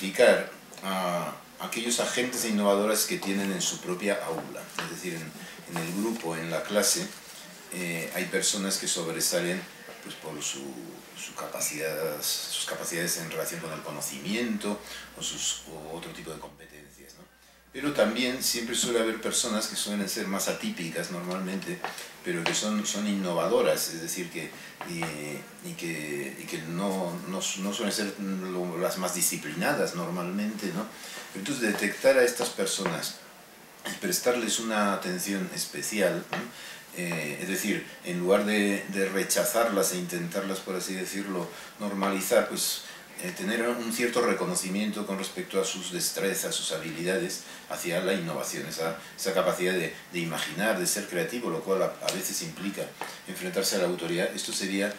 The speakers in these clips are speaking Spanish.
identificar a aquellos agentes innovadores que tienen en su propia aula. Es decir, en el grupo, en la clase, hay personas que sobresalen pues, por sus capacidades en relación con el conocimiento o otro tipo de competencias, ¿no? Pero también siempre suele haber personas que suelen ser más atípicas normalmente, pero que son innovadoras, es decir, que no suelen ser las más disciplinadas normalmente, ¿no? Entonces detectar a estas personas y prestarles una atención especial, ¿no? Es decir, en lugar de rechazarlas e intentarlas, por así decirlo, normalizar, pues tener un cierto reconocimiento con respecto a sus destrezas, sus habilidades hacia la innovación, esa capacidad de imaginar, de ser creativo, lo cual a veces implica enfrentarse a la autoridad. Esto sería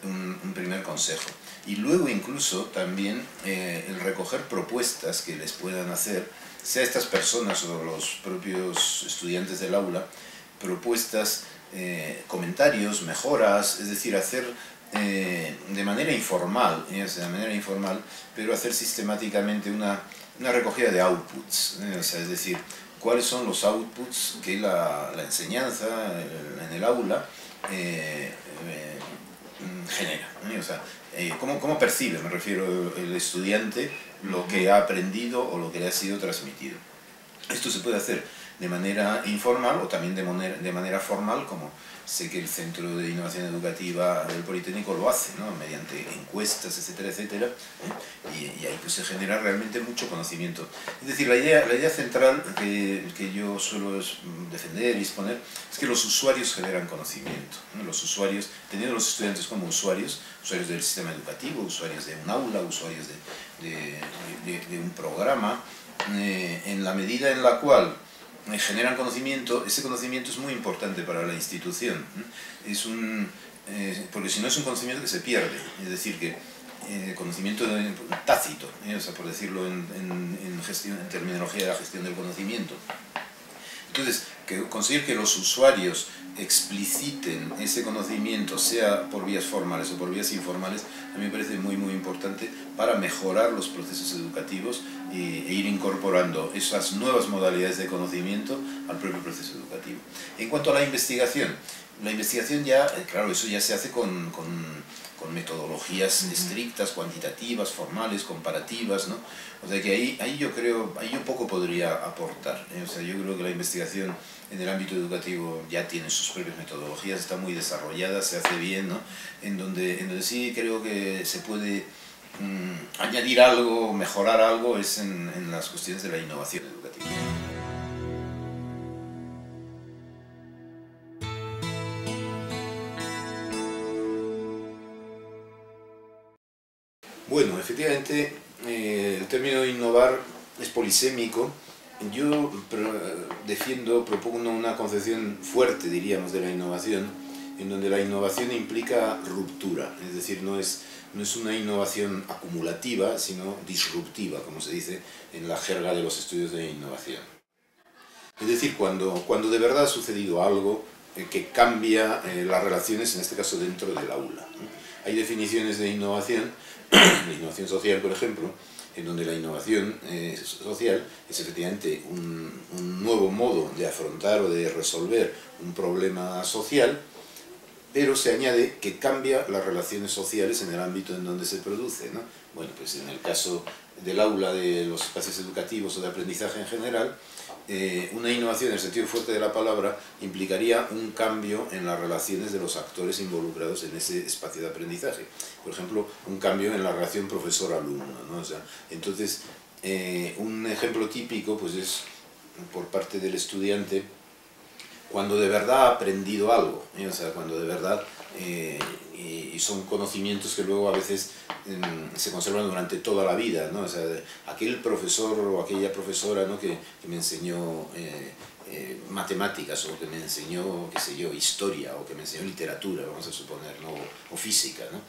un primer consejo. Y luego incluso también el recoger propuestas que les puedan hacer, sea estas personas o los propios estudiantes del aula, propuestas, comentarios, mejoras, es decir, hacer de manera informal, pero hacer sistemáticamente una recogida de outputs, o sea, es decir, cuáles son los outputs que la enseñanza en el aula genera, o sea, cómo percibe, me refiero, el estudiante lo que ha aprendido o lo que le ha sido transmitido. Esto se puede hacer de manera informal o también de manera formal, como sé que el Centro de Innovación Educativa del Politécnico lo hace, ¿no? Mediante encuestas, etcétera, etcétera, y ahí pues se genera realmente mucho conocimiento. Es decir, la idea central que yo suelo defender y exponer es que los usuarios generan conocimiento, ¿no? Los usuarios, teniendo los estudiantes como usuarios del sistema educativo, usuarios de un aula, usuarios de un programa, en la medida en la cual generan conocimiento, ese conocimiento es muy importante para la institución, porque si no es un conocimiento que se pierde, es decir, que conocimiento tácito, o sea, por decirlo en terminología de la gestión del conocimiento. Entonces, conseguir que los usuarios expliciten ese conocimiento, sea por vías formales o por vías informales, a mí me parece muy importante para mejorar los procesos educativos e ir incorporando esas nuevas modalidades de conocimiento al propio proceso educativo. En cuanto a la investigación ya, claro, eso ya se hace con metodologías estrictas, cuantitativas, formales, comparativas, ¿no? O sea que ahí yo poco podría aportar, ¿eh? O sea, yo creo que la investigación en el ámbito educativo ya tiene sus propias metodologías, está muy desarrollada, se hace bien, ¿no? En donde sí creo que se puede añadir algo, mejorar algo, es en las cuestiones de la innovación educativa. Bueno, efectivamente, el término innovar es polisémico. Yo propongo una concepción fuerte, diríamos, de la innovación, en donde la innovación implica ruptura, es decir, no es una innovación acumulativa, sino disruptiva, como se dice en la jerga de los estudios de innovación. Es decir, cuando de verdad ha sucedido algo que cambia las relaciones, en este caso dentro del aula. Hay definiciones de innovación social, por ejemplo, en donde la innovación social es efectivamente un nuevo modo de afrontar o de resolver un problema social, pero se añade que cambia las relaciones sociales en el ámbito en donde se produce, ¿no? Bueno, pues en el caso del aula, de los espacios educativos o de aprendizaje en general, una innovación en el sentido fuerte de la palabra implicaría un cambio en las relaciones de los actores involucrados en ese espacio de aprendizaje. Por ejemplo, un cambio en la relación profesor-alumno, ¿no? O sea, entonces, un ejemplo típico pues es por parte del estudiante cuando de verdad ha aprendido algo, o sea, cuando de verdad, y son conocimientos que luego a veces se conservan durante toda la vida, ¿no? O sea, aquel profesor o aquella profesora, ¿no? que me enseñó matemáticas, o que me enseñó, qué sé yo, historia, o que me enseñó literatura, vamos a suponer, ¿no? o física, ¿no?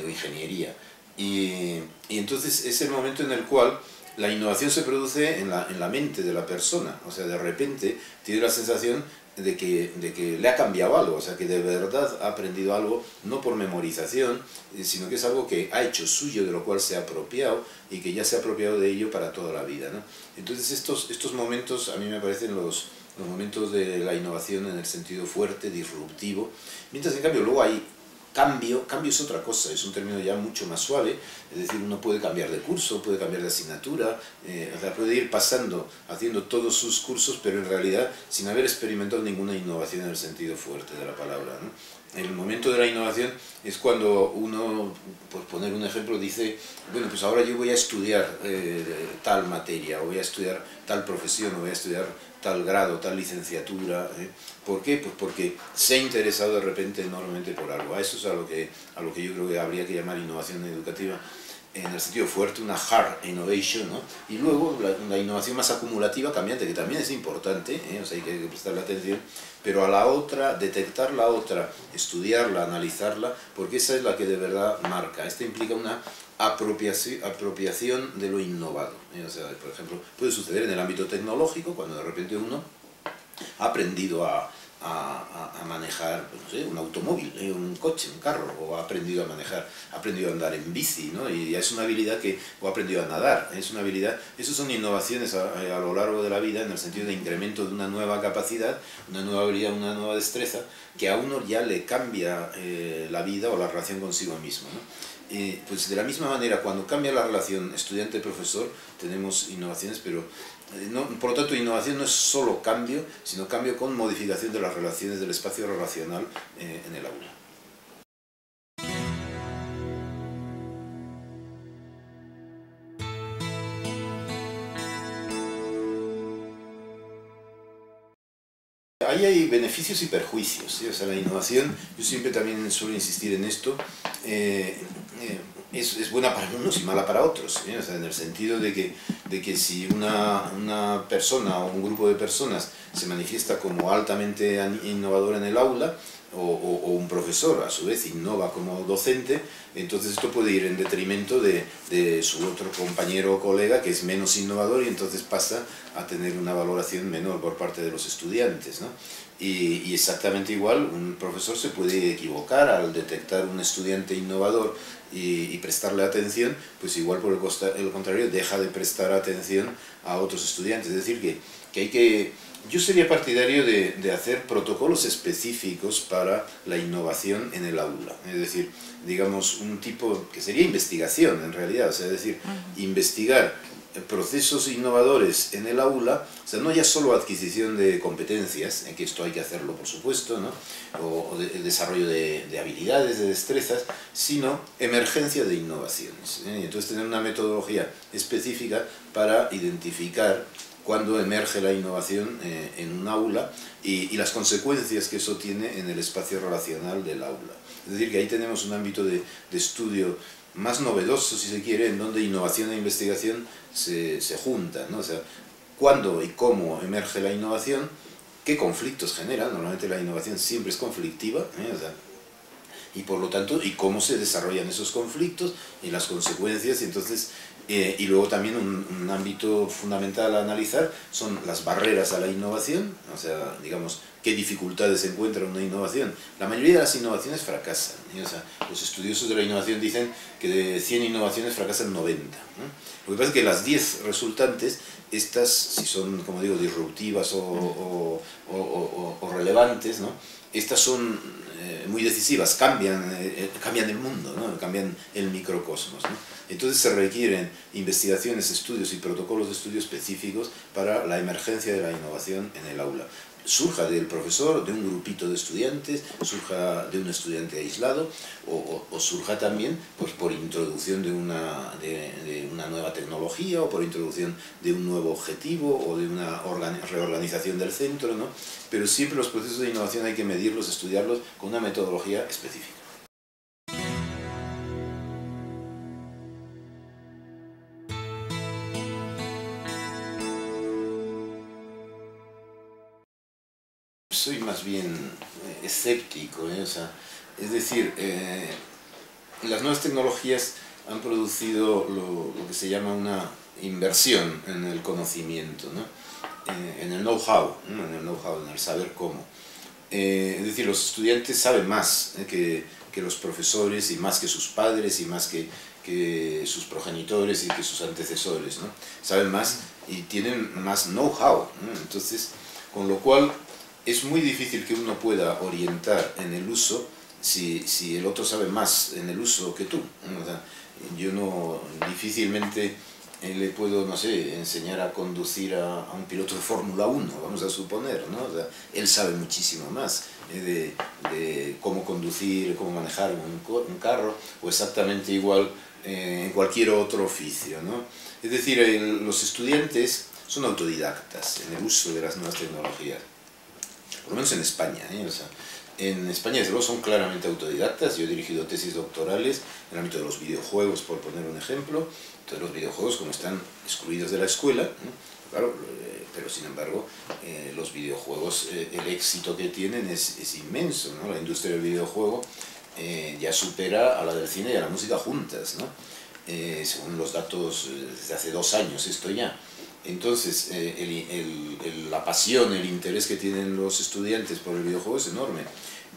O ingeniería. Y entonces es el momento en el cual la innovación se produce en la mente de la persona, o sea, de repente tiene la sensación de que le ha cambiado algo, o sea, que de verdad ha aprendido algo, no por memorización, sino que es algo que ha hecho suyo, de lo cual se ha apropiado y que ya se ha apropiado de ello para toda la vida, ¿no? Entonces estos momentos a mí me parecen los momentos de la innovación en el sentido fuerte, disruptivo, mientras en cambio luego hay cambio es otra cosa, es un término ya mucho más suave, es decir, uno puede cambiar de curso, puede cambiar de asignatura, o sea, puede ir pasando, haciendo todos sus cursos, pero en realidad sin haber experimentado ninguna innovación en el sentido fuerte de la palabra, ¿no? El momento de la innovación es cuando uno, por poner un ejemplo, dice, bueno, pues ahora yo voy a estudiar tal materia, o voy a estudiar tal profesión, o voy a estudiar tal grado, tal licenciatura. ¿Por qué? Pues porque se ha interesado de repente enormemente por algo. A eso es a lo que yo creo que habría que llamar innovación educativa en el sentido fuerte, una hard innovation, ¿no? Y luego la innovación más acumulativa, cambiante, que también es importante, o sea, hay que prestarle atención, pero a la otra, detectar la otra, estudiarla, analizarla, porque esa es la que de verdad marca. Esto implica una apropiación de lo innovado. O sea, por ejemplo, puede suceder en el ámbito tecnológico, cuando de repente uno ha aprendido a manejar, no sé, un automóvil, un coche, un carro, o ha aprendido a manejar, ha aprendido a andar en bici, ¿no? Y ya es una habilidad que, o ha aprendido a nadar, es una habilidad, esas son innovaciones a lo largo de la vida en el sentido de incremento de una nueva capacidad, una nueva habilidad, una nueva destreza, que a uno ya le cambia la vida o la relación consigo mismo, ¿no? Pues de la misma manera, cuando cambia la relación estudiante-profesor, tenemos innovaciones, pero no, por lo tanto, innovación no es solo cambio, sino cambio con modificación de las relaciones del espacio relacional en el aula. Ahí hay beneficios y perjuicios, ¿sí? O sea, la innovación, yo siempre también suelo insistir en esto, es buena para unos y mala para otros, ¿sí? O sea, en el sentido de que si una persona o un grupo de personas se manifiesta como altamente innovador en el aula, o un profesor a su vez innova como docente, entonces esto puede ir en detrimento de su otro compañero o colega que es menos innovador y entonces pasa a tener una valoración menor por parte de los estudiantes, ¿no? Y exactamente igual, un profesor se puede equivocar al detectar un estudiante innovador y prestarle atención, pues igual por el contrario deja de prestar atención a otros estudiantes. Es decir, que hay que... Yo sería partidario de hacer protocolos específicos para la innovación en el aula, es decir, digamos, un tipo que sería investigación en realidad, o sea, es decir, investigar procesos innovadores en el aula, o sea, no ya solo adquisición de competencias, en que esto hay que hacerlo por supuesto, ¿no? o el desarrollo de habilidades, de destrezas, sino emergencia de innovaciones, ¿eh? Y entonces tener una metodología específica para identificar cuando emerge la innovación en un aula y las consecuencias que eso tiene en el espacio relacional del aula. Es decir, que ahí tenemos un ámbito de estudio más novedoso, si se quiere, en donde innovación e investigación se juntan, ¿no? O sea, cuándo y cómo emerge la innovación, qué conflictos genera, normalmente la innovación siempre es conflictiva, o sea, y por lo tanto, y cómo se desarrollan esos conflictos y las consecuencias, y entonces, y luego también un ámbito fundamental a analizar son las barreras a la innovación, o sea, digamos, qué dificultades encuentra una innovación. La mayoría de las innovaciones fracasan, o sea, los estudiosos de la innovación dicen que de 100 innovaciones fracasan 90, ¿no? Lo que pasa es que las 10 resultantes, estas, si son, como digo, disruptivas o relevantes, ¿no? Estas son muy decisivas, cambian el mundo, ¿no? Cambian el microcosmos, ¿no? Entonces se requieren investigaciones, estudios y protocolos de estudio específicos para la emergencia de la innovación en el aula. Surja del profesor, de un grupito de estudiantes, surja de un estudiante aislado o surja también pues, por introducción de una nueva tecnología o por introducción de un nuevo objetivo o de una reorganización del centro, ¿no? Pero siempre los procesos de innovación hay que medirlos, estudiarlos con una metodología específica. Soy más bien escéptico, o sea, es decir, las nuevas tecnologías han producido lo que se llama una inversión en el conocimiento, ¿no? En el know-how, en el saber cómo. Es decir, los estudiantes saben más que los profesores, y más que sus padres, y más que sus progenitores y que sus antecesores, ¿no? Saben más y tienen más know-how, ¿no? Entonces, con lo cual es muy difícil que uno pueda orientar en el uso si el otro sabe más en el uso que tú, ¿no? O sea, yo difícilmente le puedo, no sé, enseñar a conducir a un piloto de Fórmula 1, vamos a suponer, ¿no? O sea, él sabe muchísimo más de cómo conducir, cómo manejar un carro, o exactamente igual en cualquier otro oficio, ¿no? Es decir, los estudiantes son autodidactas en el uso de las nuevas tecnologías, por lo menos en España, ¿eh? O sea, en España, desde luego, son claramente autodidactas. Yo he dirigido tesis doctorales en el ámbito de los videojuegos, por poner un ejemplo. Entonces, los videojuegos, como están excluidos de la escuela, ¿no? Claro, pero sin embargo, los videojuegos, el éxito que tienen es inmenso, ¿no? La industria del videojuego ya supera a la del cine y a la música juntas, ¿no? Según los datos desde hace 2 años, esto ya. Entonces, la pasión, el interés que tienen los estudiantes por el videojuego es enorme.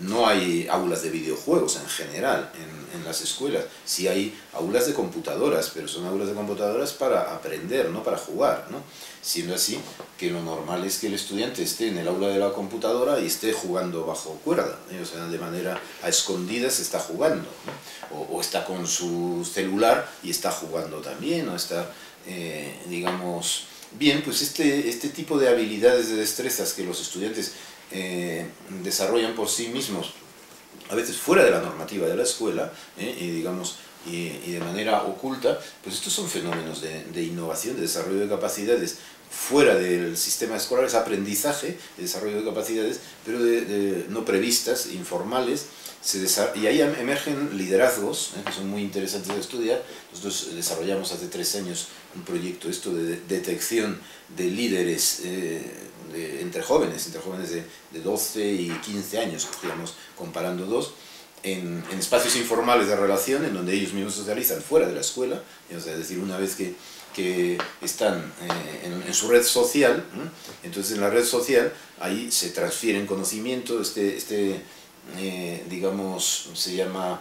No hay aulas de videojuegos en general en las escuelas. Sí hay aulas de computadoras, pero son aulas de computadoras para aprender, no para jugar, ¿no? Siendo así que lo normal es que el estudiante esté en el aula de la computadora y esté jugando bajo cuerda, ¿eh? O sea, de manera a escondidas está jugando, ¿no? O está con su celular y está jugando también, o está, digamos... Bien, pues este tipo de habilidades, de destrezas que los estudiantes desarrollan por sí mismos, a veces fuera de la normativa de la escuela, y digamos, y de manera oculta, pues estos son fenómenos de innovación, de desarrollo de capacidades fuera del sistema escolar, es aprendizaje, de desarrollo de capacidades, pero no previstas, informales, y ahí emergen liderazgos, que son muy interesantes de estudiar. Nosotros desarrollamos hace 3 años un proyecto de detección de líderes entre jóvenes de 12 y 15 años, digamos, comparando dos, en espacios informales de relación, en donde ellos mismos socializan fuera de la escuela, o sea, es decir, una vez que están en su red social, entonces en la red social ahí se transfieren conocimiento, digamos, se llama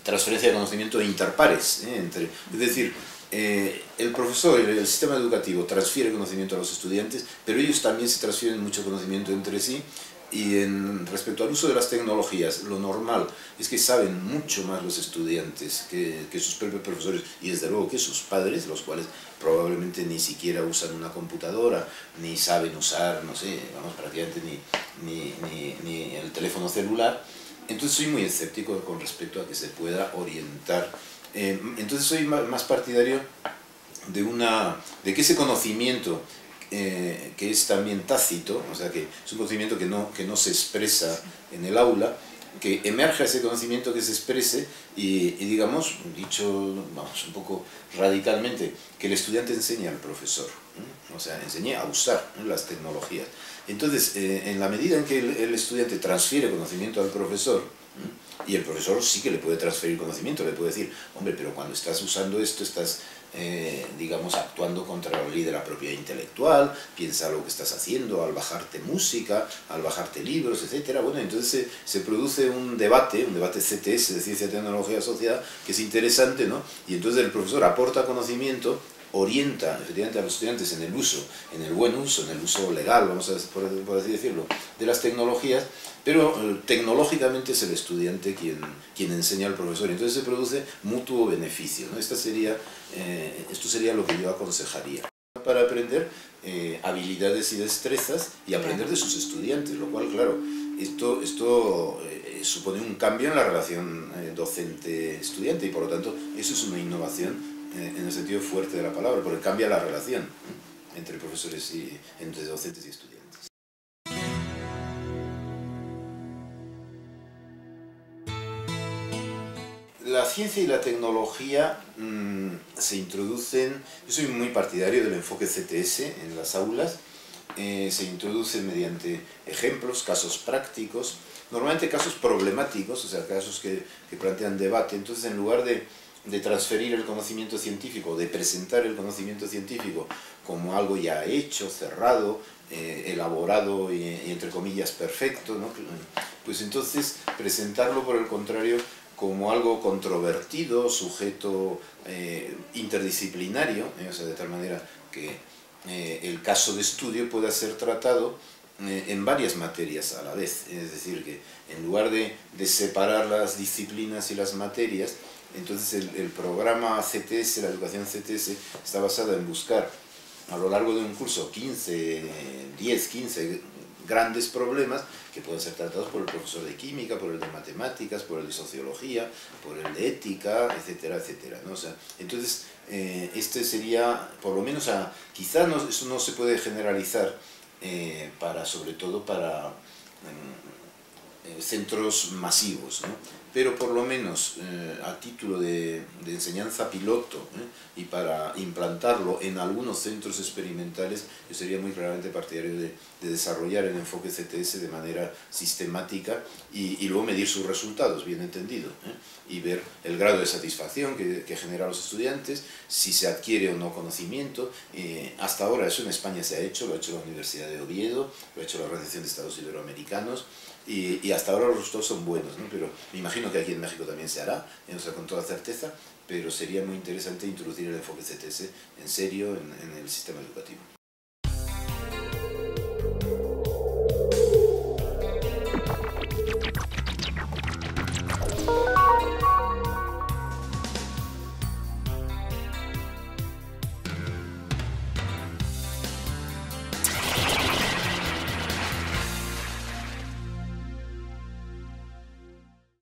transferencia de conocimiento interpares, es decir, el profesor, el sistema educativo transfiere conocimiento a los estudiantes, pero ellos también se transfieren mucho conocimiento entre sí. Y respecto al uso de las tecnologías, lo normal es que saben mucho más los estudiantes que sus propios profesores, y desde luego que sus padres, los cuales probablemente ni siquiera usan una computadora, ni saben usar, no sé, vamos, prácticamente ni el teléfono celular. Entonces soy muy escéptico con respecto a que se pueda orientar. Entonces soy más partidario de que ese conocimiento, que es también tácito, o sea, que es un conocimiento que no se expresa en el aula, que emerja ese conocimiento, que se exprese y digamos, dicho, vamos, un poco radicalmente, que el estudiante enseñe al profesor, ¿eh? O sea, enseñe a usar, ¿eh?, las tecnologías. Entonces, en la medida en que el estudiante transfiere conocimiento al profesor, y el profesor sí que le puede transferir conocimiento, le puede decir, hombre, pero cuando estás usando esto estás, digamos, actuando contra la ley de la propiedad intelectual, piensa lo que estás haciendo al bajarte música, al bajarte libros, etc. Bueno, entonces se produce un debate CTS, de Ciencia, Tecnología, Sociedad, que es interesante, ¿no? Y entonces el profesor aporta conocimiento, orienta efectivamente a los estudiantes en el uso, en el buen uso, en el uso legal, vamos a por así decirlo, de las tecnologías, pero tecnológicamente es el estudiante quien enseña al profesor. Entonces se produce mutuo beneficio, ¿no? Esto sería lo que yo aconsejaría para aprender habilidades y destrezas y aprender de sus estudiantes, lo cual, claro, esto supone un cambio en la relación docente-estudiante, y por lo tanto eso es una innovación en el sentido fuerte de la palabra, porque cambia la relación entre profesores entre docentes y estudiantes. La ciencia y la tecnología se introducen, yo soy muy partidario del enfoque CTS en las aulas, se introducen mediante ejemplos, casos prácticos, normalmente casos problemáticos, o sea, casos que plantean debate. Entonces, en lugar de de transferir el conocimiento científico, de presentar el conocimiento científico como algo ya hecho, cerrado, elaborado y entre comillas perfecto, ¿no? Pues entonces presentarlo por el contrario como algo controvertido, sujeto interdisciplinario, o sea, de tal manera que el caso de estudio pueda ser tratado en varias materias a la vez, es decir, que en lugar de separar las disciplinas y las materias, entonces el programa CTS, la educación CTS, está basada en buscar a lo largo de un curso 15 grandes problemas que pueden ser tratados por el profesor de química, por el de matemáticas, por el de sociología, por el de ética, etcétera, etcétera, ¿no? O sea, entonces, este sería, por lo menos, quizá no, eso no se puede generalizar sobre todo para centros masivos, ¿no? Pero por lo menos a título de enseñanza piloto y para implantarlo en algunos centros experimentales, yo sería muy claramente partidario de desarrollar el enfoque CTS de manera sistemática y luego medir sus resultados, bien entendido, y ver el grado de satisfacción que genera a los estudiantes, si se adquiere o no conocimiento. Hasta ahora eso en España se ha hecho, lo ha hecho la Universidad de Oviedo, lo ha hecho la Organización de Estados Iberoamericanos, y hasta ahora los resultados son buenos, ¿no? Pero me imagino que aquí en México también se hará, o sea, con toda certeza, pero sería muy interesante introducir el enfoque CTS en serio en el sistema educativo.